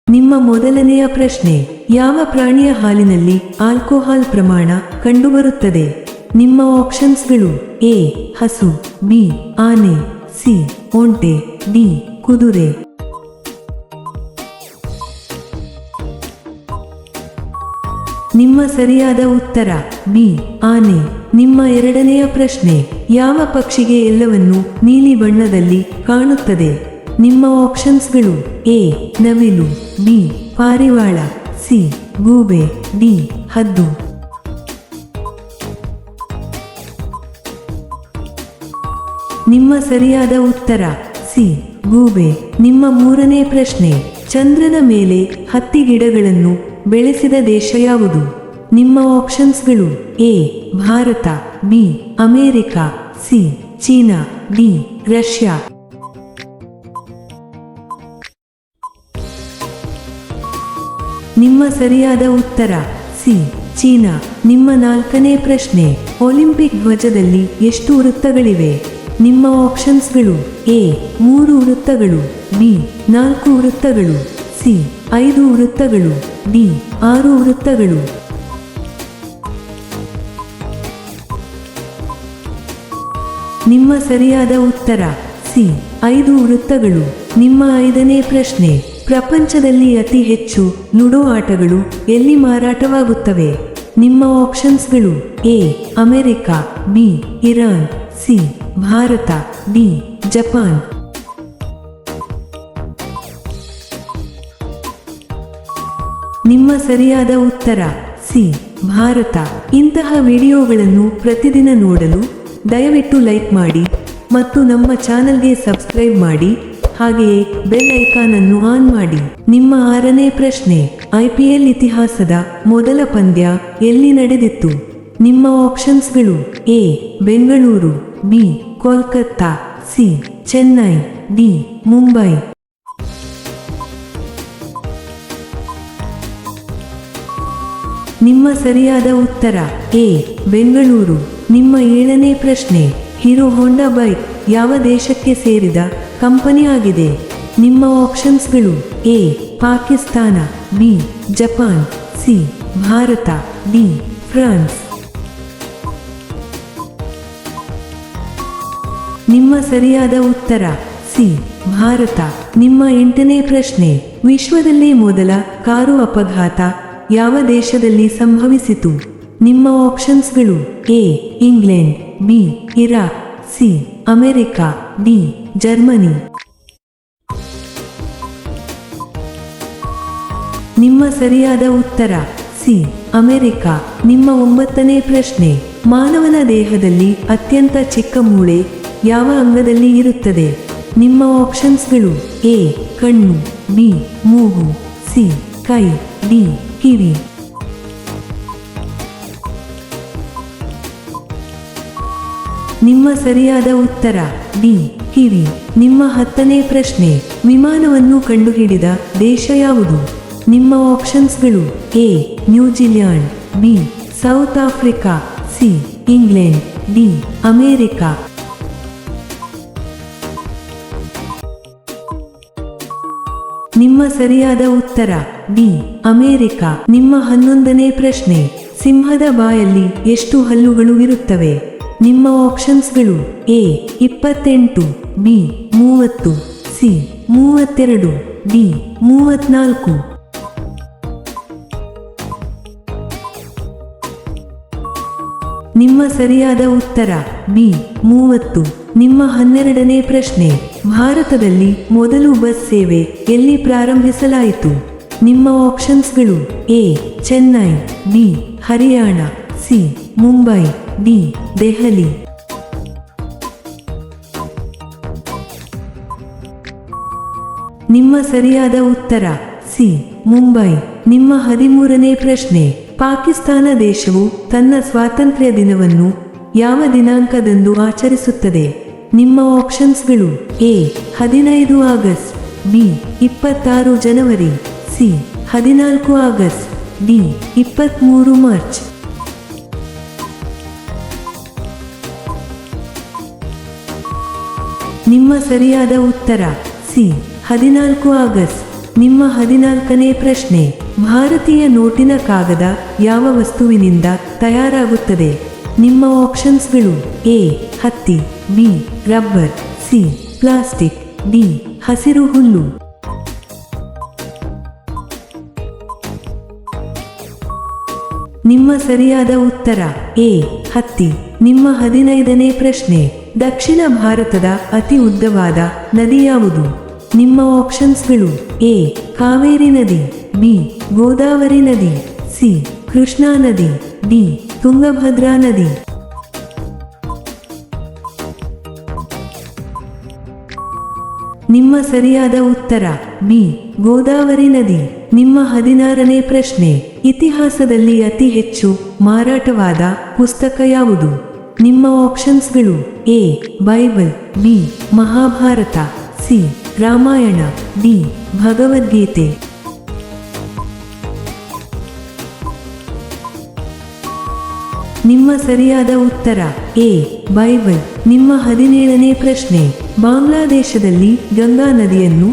ನಿಮ್ಮ ಮೊದಲನೆಯ ಪ್ರಶ್ನೆ, ಯಾವ ಪ್ರಾಣಿಯ ಹಾಲಿನಲ್ಲಿ ಆಲ್ಕೋಹಾಲ್ ಪ್ರಮಾಣ ಕಂಡುಬರುತ್ತದೆ? ನಿಮ್ಮ ಆಪ್ಷನ್ಸ್ಗಳು: ಎ ಹಸು, ಬಿ ಆನೆ, ಸಿ ಒಂಟೆ, ಡಿ ಕುದುರೆ. ನಿಮ್ಮ ಸರಿಯಾದ ಉತ್ತರ ಬಿ ಆನೆ. ನಿಮ್ಮ ಎರಡನೆಯ ಪ್ರಶ್ನೆ, ಯಾವ ಪಕ್ಷಿಗೆ ಎಲ್ಲವನ್ನೂ ನೀಲಿ ಬಣ್ಣದಲ್ಲಿ ಕಾಣುತ್ತದೆ? ನಿಮ್ಮ ಆಪ್ಷನ್ಸ್ಗಳು: ಎ ನವಿಲು, ಬಿ ಪಾರಿವಾಳ, ಸಿ ಗೂಬೆ, ಡಿ ಹದ್ದು. ನಿಮ್ಮ ಸರಿಯಾದ ಉತ್ತರ ಸಿ ಗೂಬೆ. ನಿಮ್ಮ ಮೂರನೇ ಪ್ರಶ್ನೆ, ಚಂದ್ರನ ಮೇಲೆ ಹತ್ತಿ ಗಿಡಗಳನ್ನು ಬೆಳೆಸಿದ ದೇಶ ಯಾವುದು? ನಿಮ್ಮ ಆಪ್ಷನ್ಸ್ಗಳು: A Bharat, B America, C China, D Russia. ನಿಮ್ಮ ಸರಿಯಾದ ಉತ್ತರ ಸಿ ಚೀನಾ. ನಿಮ್ಮ ನಾಲ್ಕನೇ ಪ್ರಶ್ನೆ, ಒಲಿಂಪಿಕ್ ಧ್ವಜದಲ್ಲಿ ಎಷ್ಟು ವೃತ್ತಗಳಿವೆ? ನಿಮ್ಮ ಆಪ್ಷನ್ಸ್ಗಳು: ಎ 3 ವೃತ್ತಗಳು, ಬಿ 4 ವೃತ್ತಗಳು, ಸಿ 5 ವೃತ್ತಗಳು, ಡಿ 6 ವೃತ್ತಗಳು. ನಿಮ್ಮ ಸರಿಯಾದ ಉತ್ತರ ಸಿ 5 ವೃತ್ತಗಳು. ನಿಮ್ಮ ಐದನೇ ಪ್ರಶ್ನೆ, ಪ್ರಪಂಚದಲ್ಲಿ ಅತಿ ಹೆಚ್ಚು ಲುಡೋ ಆಟಗಳು ಎಲ್ಲಿ ಮಾರಾಟವಾಗುತ್ತವೆ? ನಿಮ್ಮ ಆಪ್ಷನ್ಸ್ಗಳು: A America, B Iran, C Bharat, D Japan. ನಿಮ್ಮ ಸರಿಯಾದ ಉತ್ತರ ಸಿ ಭಾರತ. ಇಂತಹ ವಿಡಿಯೋಗಳನ್ನು ಪ್ರತಿದಿನ ನೋಡಲು ದಯವಿಟ್ಟು ಲೈಕ್ ಮಾಡಿ ಮತ್ತು ನಮ್ಮ ಚಾನಲ್ಗೆ ಸಬ್ಸ್ಕ್ರೈಬ್ ಮಾಡಿ, ಹಾಗೆಯೇ ಬೆಲ್ ಐಕಾನ್ ಅನ್ನು ಆನ್ ಮಾಡಿ. ನಿಮ್ಮ ಆರನೇ ಪ್ರಶ್ನೆ, IPL ಇತಿಹಾಸದ ಮೊದಲ ಪಂದ್ಯ ಎಲ್ಲಿ ನಡೆದಿತ್ತು? ನಿಮ್ಮ ಆಪ್ಷನ್ಸ್ಗಳು: A Bengaluru, B Kolkata, C Chennai, D Mumbai. ನಿಮ್ಮ ಸರಿಯಾದ ಉತ್ತರ ಎ ಬೆಂಗಳೂರು. ನಿಮ್ಮ ಏಳನೇ ಪ್ರಶ್ನೆ, ಹೀರೋ ಹೋಂಡಾ ಬೈಕ್ ಯಾವ ದೇಶಕ್ಕೆ ಸೇರಿದ ಕಂಪನಿ ಆಗಿದೆ? ನಿಮ್ಮ ಆಪ್ಷನ್ಸ್ಗಳು: A Pakistan, B Japan, C Bharat, D France. ನಿಮ್ಮ ಸರಿಯಾದ ಉತ್ತರ ಸಿ ಭಾರತ. ನಿಮ್ಮ ಎಂಟನೇ ಪ್ರಶ್ನೆ, ವಿಶ್ವದಲ್ಲೇ ಮೊದಲ ಕಾರು ಅಪಘಾತ ಯಾವ ದೇಶದಲ್ಲಿ ಸಂಭವಿಸಿತು? ನಿಮ್ಮ ಆಪ್ಷನ್ಸ್ಗಳು: A England, B Iraq, C America, D Germany. ನಿಮ್ಮ ಸರಿಯಾದ ಉತ್ತರ ಸಿ ಅಮೆರಿಕ. ನಿಮ್ಮ ಒಂಬತ್ತನೇ ಪ್ರಶ್ನೆ, ಮಾನವನ ದೇಹದಲ್ಲಿ ಅತ್ಯಂತ ಚಿಕ್ಕ ಮೂಳೆ ಯಾವ ಅಂಗದಲ್ಲಿ ಇರುತ್ತದೆ? ನಿಮ್ಮ ಆಪ್ಷನ್ಸ್ಗಳು: ಎ ಕಣ್ಣು, ಬಿ ಮೂಗು, ಸಿ ಕೈ, ಡಿ ಕಿವಿ. ನಿಮ್ಮ ಸರಿಯಾದ ಉತ್ತರ ಡಿ ಕಿವಿ. ನಿಮ್ಮ ಹತ್ತನೇ ಪ್ರಶ್ನೆ, ವಿಮಾನವನ್ನು ಕಂಡುಹಿಡಿದ ದೇಶ ಯಾವುದು? ನಿಮ್ಮ ಆಪ್ಷನ್ಸ್ಗಳು: A New Zealand, B South Africa, C England, D America. ನಿಮ್ಮ ಸರಿಯಾದ ಉತ್ತರ ಡಿ ಅಮೆರಿಕ. ನಿಮ್ಮ 11ನೇ ಪ್ರಶ್ನೆ, ಸಿಂಹದ ಬಾಯಲ್ಲಿ ಎಷ್ಟು ಹಲ್ಲುಗಳು ಇರುತ್ತವೆ? ನಿಮ್ಮ ಆಪ್ಷನ್ಸ್ಗಳು: ಎ 28, ಬಿ 30, ಸಿ 32, ಡಿ 34. ನಿಮ್ಮ ಸರಿಯಾದ ಉತ್ತರ ಬಿ 30. ನಿಮ್ಮ 12ನೇ ಪ್ರಶ್ನೆ, ಭಾರತದಲ್ಲಿ ಮೊದಲು ಬಸ್ ಸೇವೆ ಎಲ್ಲಿ ಪ್ರಾರಂಭಿಸಲಾಯಿತು? ನಿಮ್ಮ ಆಪ್ಷನ್ಸ್ಗಳು: A Chennai, B Haryana, C Mumbai, D Delhi. ನಿಮ್ಮ ಸರಿಯಾದ ಉತ್ತರ ಸಿ ಮುಂಬೈ. ನಿಮ್ಮ 13ನೇ ಪ್ರಶ್ನೆ, ಪಾಕಿಸ್ತಾನ ದೇಶವು ತನ್ನ ಸ್ವಾತಂತ್ರ್ಯ ದಿನವನ್ನು ಯಾವ ದಿನಾಂಕದಂದು ಆಚರಿಸುತ್ತದೆ? ನಿಮ್ಮ ಆಪ್ಷನ್ಸ್ಗಳು: ಎ 15 ಆಗಸ್ಟ್, ಬಿ 26 ಜನವರಿ, ಸಿ 14 ಆಗಸ್ಟ್, ಡಿ 23 ಮಾರ್ಚ್. ನಿಮ್ಮ ಸರಿಯಾದ ಉತ್ತರ ಸಿ 14 ಆಗಸ್ಟ್. ನಿಮ್ಮ 14ನೇ ಪ್ರಶ್ನೆ, ಭಾರತೀಯ ನೋಟಿನ ಕಾಗದ ಯಾವ ವಸ್ತುವಿನಿಂದ ತಯಾರಾಗುತ್ತದೆ? ನಿಮ್ಮ ಆಪ್ಷನ್ಸ್ಗಳು: ಎ ಹತ್ತಿ, B rubber, C plastic, D ಹಸಿರು ಹುಲ್ಲು. ನಿಮ್ಮ ಸರಿಯಾದ ಉತ್ತರ ಎ ಹತ್ತಿ. ನಿಮ್ಮ 15ನೇ ಪ್ರಶ್ನೆ, ದಕ್ಷಿಣ ಭಾರತದ ಅತಿ ಉದ್ದವಾದ ನದಿ ಯಾವುದು? ನಿಮ್ಮ ಆಪ್ಷನ್ಸ್ಗಳು: ಎ ಕಾವೇರಿ ನದಿ, ಬಿ ಗೋದಾವರಿ ನದಿ, ಸಿ ಕೃಷ್ಣಾ ನದಿ, ಡಿ ತುಂಗಭದ್ರಾ ನದಿ. ನಿಮ್ಮ ಸರಿಯಾದ ಉತ್ತರ ಬಿ ಗೋದಾವರಿ ನದಿ. ನಿಮ್ಮ 16ನೇ ಪ್ರಶ್ನೆ, ಇತಿಹಾಸದಲ್ಲಿ ಅತಿ ಹೆಚ್ಚು ಮಾರಾಟವಾದ ಪುಸ್ತಕ ಯಾವುದು? ನಿಮ್ಮ ಆಪ್ಷನ್ಸ್ಗಳು: A Bible, B Mahabharata, C Ramayana, D Bhagavad Gita. ನಿಮ್ಮ ಸರಿಯಾದ ಉತ್ತರ ಎ ಬೈಬಲ್. ನಿಮ್ಮ 17ನೇ ಪ್ರಶ್ನೆ, ಬಾಂಗ್ಲಾದೇಶದಲ್ಲಿ ಗಂಗಾ ನದಿಯನ್ನು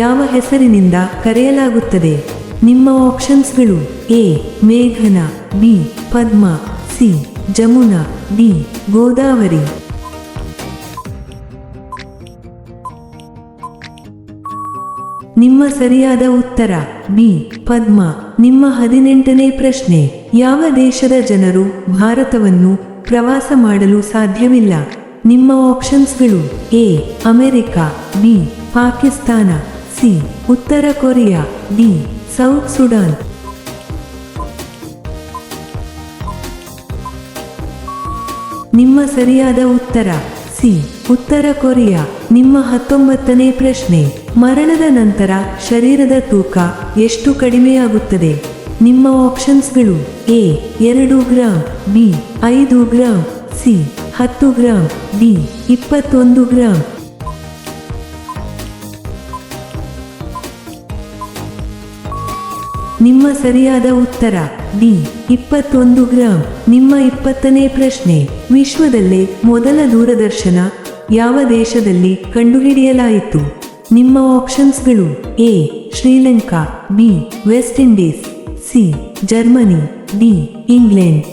ಯಾವ ಹೆಸರಿನಿಂದ ಕರೆಯಲಾಗುತ್ತದೆ? ನಿಮ್ಮ ಆಪ್ಷನ್ಸ್ಗಳು: ಎ ಮೇಘನಾ, ಬಿ ಪದ್ಮ, ಸಿ ಜಮುನಾ, ಡಿ ಗೋದಾವರಿ. ನಿಮ್ಮ ಸರಿಯಾದ ಉತ್ತರ ಬಿ ಪದ್ಮ. ನಿಮ್ಮ 18ನೇ ಪ್ರಶ್ನೆ, ಯಾವ ದೇಶದ ಜನರು ಭಾರತವನ್ನು ಪ್ರವಾಸ ಮಾಡಲು ಸಾಧ್ಯವಿಲ್ಲ? ನಿಮ್ಮ ಆಪ್ಷನ್ಸ್ಗಳು: A America, B Pakistan, C ಉತ್ತರ ಕೊರಿಯಾ, ಡಿ ಸೌತ್ ಸುಡಾನ್. ನಿಮ್ಮ ಸರಿಯಾದ ಉತ್ತರ ಸಿ ಉತ್ತರ ಕೊರಿಯಾ. ನಿಮ್ಮ 19ನೇ ಪ್ರಶ್ನೆ, ಮರಣದ ನಂತರ ಶರೀರದ ತೂಕ ಎಷ್ಟು ಕಡಿಮೆಯಾಗುತ್ತದೆ? ನಿಮ್ಮ ಆಪ್ಷನ್ಸ್ಗಳು: A 2 gram, B 5 gram, C 10 gram, D 21 gram. ನಿಮ್ಮ ಸರಿಯಾದ ಉತ್ತರ ಡಿ 21 ಗ್ರಾಂ. ನಿಮ್ಮ 20ನೇ ಪ್ರಶ್ನೆ, ವಿಶ್ವದಲ್ಲೇ ಮೊದಲ ದೂರದರ್ಶನ ಯಾವ ದೇಶದಲ್ಲಿ ಕಂಡುಹಿಡಿಯಲಾಯಿತು? ನಿಮ್ಮ ಆಪ್ಷನ್ಸ್ಗಳು: A Sri Lanka, B West Indies, C Germany, D England.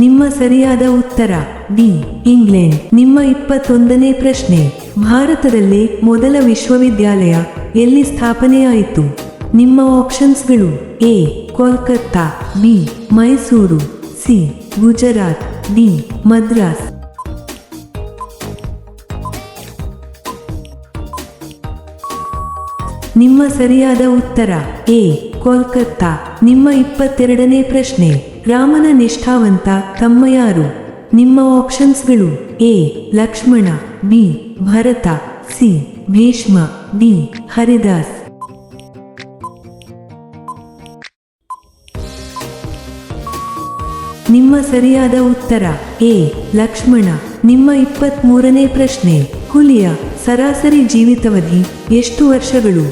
ನಿಮ್ಮ ಸರಿಯಾದ ಉತ್ತರ ಡಿ ಇಂಗ್ಲೆಂಡ್. ನಿಮ್ಮ 21ನೇ ಪ್ರಶ್ನೆ, ಭಾರತದಲ್ಲೇ ಮೊದಲ ವಿಶ್ವವಿದ್ಯಾಲಯ ಎಲ್ಲಿ ಸ್ಥಾಪನೆಯಾಯಿತು? ನಿಮ್ಮ ಆಪ್ಷನ್ಸ್ಗಳು: A Kolkata, B Mysuru, C Gujarat, D Madras. ನಿಮ್ಮ ಸರಿಯಾದ ಉತ್ತರ ಎ ಕೋಲ್ಕತ್ತಾ. ನಿಮ್ಮ 22ನೇ ಪ್ರಶ್ನೆ, ರಾಮನ ನಿಷ್ಠಾವಂತ ತಮ್ಮ ಯಾರು? ನಿಮ್ಮ ಆಪ್ಷನ್ಸ್ಗಳು: A Lakshmana, B Bharata, C Bhishma, D Haridas. ನಿಮ್ಮ ಸರಿಯಾದ ಉತ್ತರ ಎ ಲಕ್ಷ್ಮಣ. ನಿಮ್ಮ 23ನೇ ಪ್ರಶ್ನೆ, ಹುಲಿಯ ಸರಾಸರಿ ಜೀವಿತಾವಧಿ ಎಷ್ಟು ವರ್ಷಗಳು?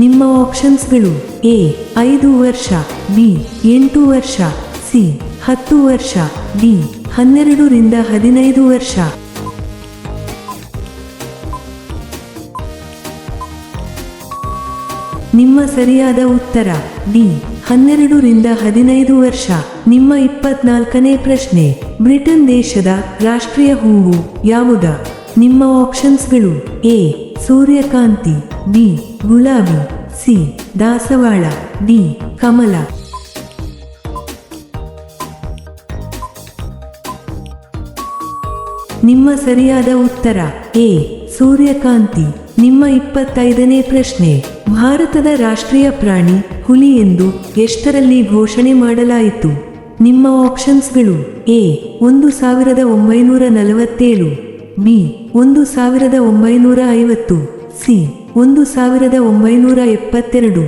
ನಿಮ್ಮ ಆಪ್ಷನ್ಸ್ಗಳು: ಎ 5 ವರ್ಷ, ಬಿ 8 ವರ್ಷ, ಸಿ 10 ವರ್ಷ, ಡಿ 12 ರಿಂದ 15 ವರ್ಷ. ನಿಮ್ಮ ಸರಿಯಾದ ಉತ್ತರ ಡಿ 12 ರಿಂದ 15 ವರ್ಷ. ನಿಮ್ಮ 24ನೇ ಪ್ರಶ್ನೆ, ಬ್ರಿಟನ್ ದೇಶದ ರಾಷ್ಟ್ರೀಯ ಹೂವು ಯಾವುದು? ನಿಮ್ಮ ಆಪ್ಷನ್ಸ್ಗಳು: ಎ ಸೂರ್ಯಕಾಂತಿ, ಬಿ ಗುಲಾಬಿ, ಸಿ ದಾಸವಾಳ, ಡಿ ಕಮಲ. ನಿಮ್ಮ ಸರಿಯಾದ ಉತ್ತರ ಎ ಸೂರ್ಯಕಾಂತಿ. ನಿಮ್ಮ 25ನೇ ಪ್ರಶ್ನೆ, ಭಾರತದ ರಾಷ್ಟ್ರೀಯ ಪ್ರಾಣಿ ಹುಲಿ ಎಂದು ಎಷ್ಟರಲ್ಲಿ ಘೋಷಣೆ ಮಾಡಲಾಯಿತು? ನಿಮ್ಮ ಆಪ್ಷನ್ಸ್ಗಳು: ಎ 1947, ಬಿ 1950, ಸಿ 1972,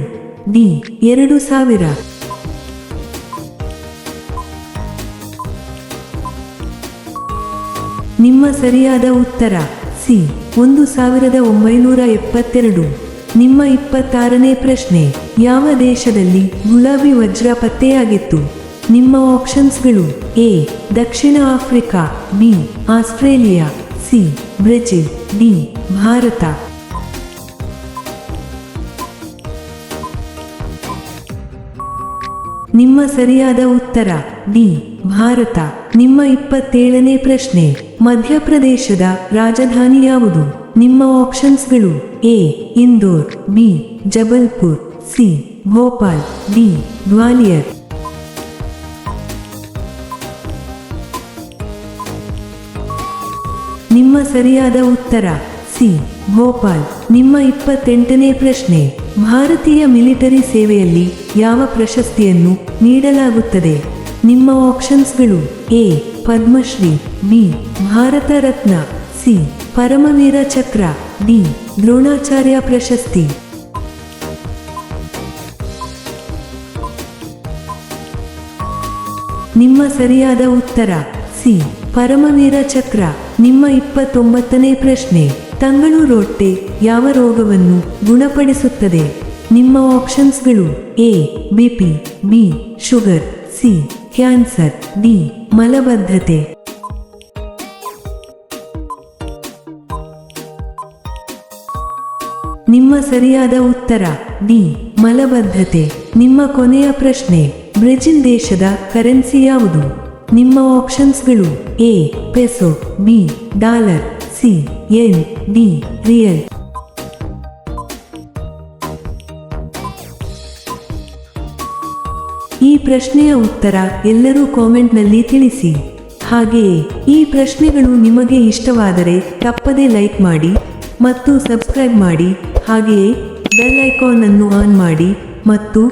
ಡಿ 2000. ನಿಮ್ಮ ಸರಿಯಾದ ಉತ್ತರ ಸಿ 1972. ನಿಮ್ಮ 26ನೇ ಪ್ರಶ್ನೆ, ಯಾವ ದೇಶದಲ್ಲಿ ಗುಲಾಬಿ ವಜ್ರ ಪತ್ತೆಯಾಗಿತ್ತು? ನಿಮ್ಮ ಆಪ್ಷನ್ಸ್ಗಳು: A Dakshina Africa, B Australia, C Brazil, D Bharat. ನಿಮ್ಮ ಸರಿಯಾದ ಉತ್ತರ ಡಿ ಭಾರತ. ನಿಮ್ಮ 27ನೇ ಪ್ರಶ್ನೆ, ಮಧ್ಯಪ್ರದೇಶದ ರಾಜಧಾನಿ ಯಾವುದು? ನಿಮ್ಮ ಆಪ್ಷನ್ಸ್ಗಳು: A Indore, B Jabalpur, C Bhopal, D Gwalior. ನಿಮ್ಮ ಸರಿಯಾದ ಉತ್ತರ ಸಿ ಭೋಪಾಲ್. ನಿಮ್ಮ 28ನೇ ಪ್ರಶ್ನೆ, ಭಾರತೀಯ ಮಿಲಿಟರಿ ಸೇವೆಯಲ್ಲಿ ಯಾವ ಪ್ರಶಸ್ತಿಯನ್ನು ನೀಡಲಾಗುತ್ತದೆ? ನಿಮ್ಮ ಆಪ್ಷನ್ಸ್ಗಳು: A Padma Shri, B Bharat Ratna, C Param Vir Chakra, D Dronacharya ಪ್ರಶಸ್ತಿ. ನಿಮ್ಮ ಸರಿಯಾದ ಉತ್ತರ ಸಿ ಪರಮವೀರ ಚಕ್ರ. ನಿಮ್ಮ 29ನೇ ಪ್ರಶ್ನೆ, ತಂಗಳು ರೊಟ್ಟೆ ಯಾವ ರೋಗವನ್ನು ಗುಣಪಡಿಸುತ್ತದೆ? ನಿಮ್ಮ ಆಪ್ಷನ್ಸ್ಗಳು: A BP, B sugar, C cancer, D ಮಲಬದ್ಧತೆ. ನಿಮ್ಮ ಸರಿಯಾದ ಉತ್ತರ ಡಿ ಮಲಬದ್ಧತೆ. ನಿಮ್ಮ ಕೊನೆಯ ಪ್ರಶ್ನೆ, ಬ್ರೆಜಿಲ್ ದೇಶದ ಕರೆನ್ಸಿ ಯಾವುದು? ನಿಮ್ಮ ಆಪ್ಷನ್ಸ್ಗಳು: A peso, B dollar, C yen, D real. ಈ ಪ್ರಶ್ನೆಯ ಉತ್ತರ ಎಲ್ಲರೂ ಕಾಮೆಂಟ್ನಲ್ಲಿ ತಿಳಿಸಿ. ಹಾಗೆಯೇ ಈ ಪ್ರಶ್ನೆಗಳು ನಿಮಗೆ ಇಷ್ಟವಾದರೆ ತಪ್ಪದೇ ಲೈಕ್ ಮಾಡಿ ಮತ್ತು ಸಬ್ಸ್ಕ್ರೈಬ್ ಮಾಡಿ. ಹಾಗೆಯೇ ಬೆಲ್ ಐಕಾನ್ ಅನ್ನು ಆನ್ ಮಾಡಿ ಮತ್ತು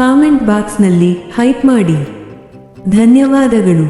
ಕಾಮೆಂಟ್ ಬಾಕ್ಸ್ನಲ್ಲಿ ಹೈಪ್ ಮಾಡಿ. ಧನ್ಯವಾದಗಳು.